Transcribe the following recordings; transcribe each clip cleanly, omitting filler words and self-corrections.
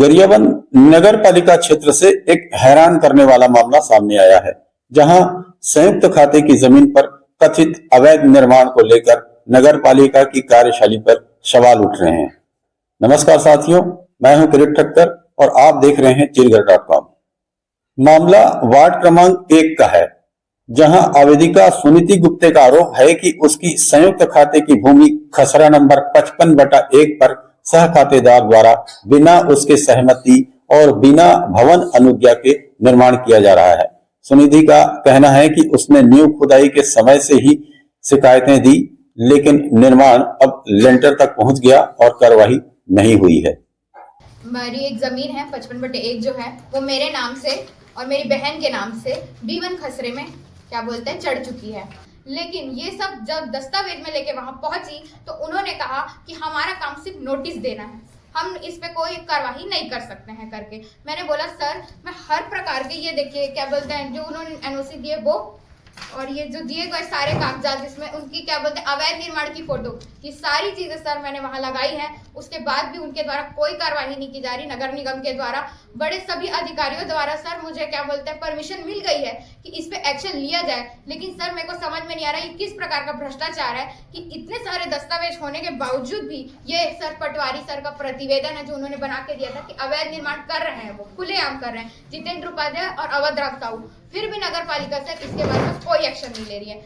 गरियाबंद नगर पालिका क्षेत्र से एक हैरान करने वाला मामला सामने आया है, जहां संयुक्त खाते की जमीन पर कथित अवैध निर्माण को लेकर नगर पालिका की कार्यशैली पर सवाल उठ रहे हैं। नमस्कार साथियों, मैं हूं किरीट ठक्कर और आप देख रहे हैं चिरघर.com। मामला वार्ड क्रमांक 1 का है, जहां आवेदिका सुनीति गुप्ते का आरोप है कि उसकी संयुक्त खाते की भूमि खसरा नंबर 55/1 पर सह खातेदार द्वारा बिना उसके सहमति और बिना भवन अनुज्ञा के निर्माण किया जा रहा है। सुनिधि का कहना है कि उसने नींव खुदाई के समय से ही शिकायतें दी, लेकिन निर्माण अब लेंटर तक पहुंच गया और कार्रवाई नहीं हुई है। मेरी एक जमीन है 55/1 जो है वो मेरे नाम से और मेरी बहन के नाम से B1 खसरे में चढ़ चुकी है। लेकिन ये सब जब दस्तावेज में लेके वहां पहुंची तो उन्होंने कहा कि हमारा काम सिर्फ नोटिस देना है, हम इस पे कोई कार्रवाई नहीं कर सकते हैं करके। मैंने बोला सर, मैं हर प्रकार के ये देखिए जो उन्होंने NOC दिए वो और ये जो दिए गए सारे कागजात जिसमें उनकी अवैध निर्माण की फोटो, ये सारी चीजें सर मैंने वहां लगाई है। उसके बाद भी उनके द्वारा कोई कार्रवाई नहीं की जा रही। नगर निगम के द्वारा बड़े सभी अधिकारियों द्वारा सर मुझे परमिशन मिल गई है कि इस पे एक्शन लिया जाए, लेकिन सर मेरे को समझ में नहीं आ रहा है किस प्रकार का भ्रष्टाचार है कि इतने सारे दस्तावेज होने के बावजूद भी ये सर पटवारी सर का प्रतिवेदन है जो उन्होंने बना के दिया था कि अवैध निर्माण कर रहे हैं, वो खुलेआम कर रहे हैं, जितेंद्र उपाध्याय और अवधराज साहू, फिर भी नगर पालिका सर इसके बारे में कोई एक्शन नहीं ले रही है।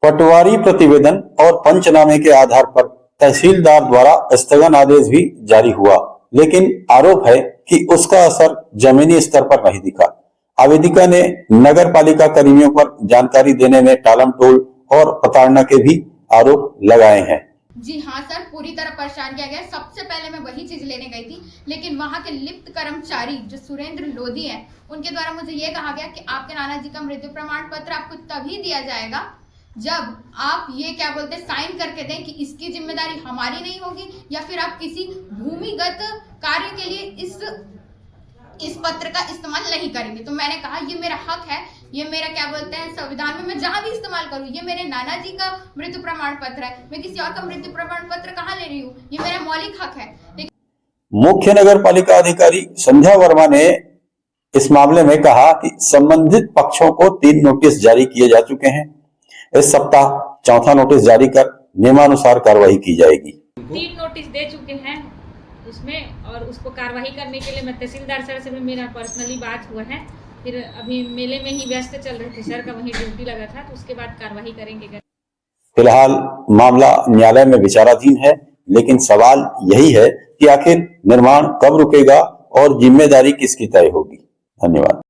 पटवारी प्रतिवेदन और पंचनामे के आधार पर तहसीलदार द्वारा स्थगन आदेश भी जारी हुआ, लेकिन आरोप है कि उसका असर जमीनी स्तर पर नहीं दिखा। आवेदिका ने नगर पालिका कर्मियों पर जानकारी देने में टालमटोल और प्रताड़ना के भी आरोप लगाए हैं। जी हाँ सर, पूरी तरह परेशान किया गया। सबसे पहले मैं वही चीज लेने गई थी, लेकिन वहाँ के लिप्त कर्मचारी जो सुरेंद्र लोधी हैं, उनके द्वारा मुझे ये कहा गया कि आपके नाना जी का मृत्यु प्रमाण पत्र आपको तभी दिया जाएगा जब आप ये साइन करके दें कि इसकी जिम्मेदारी हमारी नहीं होगी, या फिर आप किसी भूमिगत कार्य के लिए इस पत्र का इस्तेमाल नहीं करेंगे। तो मैंने कहा ये मेरा हक है, ये मेरा संविधान में मैं जहां भी इस्तेमाल करूं, ये मेरे नाना जी का मृत्यु प्रमाण पत्र है, मैं किसी और का मृत्यु प्रमाण पत्र कहां ले रही हूँ, ये मेरा मौलिक हक है। मुख्य नगर पालिका अधिकारी संध्या वर्मा ने इस मामले में कहा कि संबंधित पक्षों को 3 नोटिस जारी किए जा चुके हैं। इस सप्ताह 4था नोटिस जारी कर नियमानुसार कार्रवाई की जाएगी। 3 नोटिस दे चुके हैं उसमें, और उसको कार्रवाई करने के लिए मैं तहसीलदार सर से भी मेरा पर्सनली बात हुआ है। फिर अभी मेले में ही व्यस्त चल रहे थे सर का, वहीं ड्यूटी लगा था, तो उसके बाद कार्रवाई करेंगे। फिलहाल मामला न्यायालय में विचाराधीन है, लेकिन सवाल यही है कि आखिर निर्माण कब रुकेगा और जिम्मेदारी किसकी तय होगी। धन्यवाद।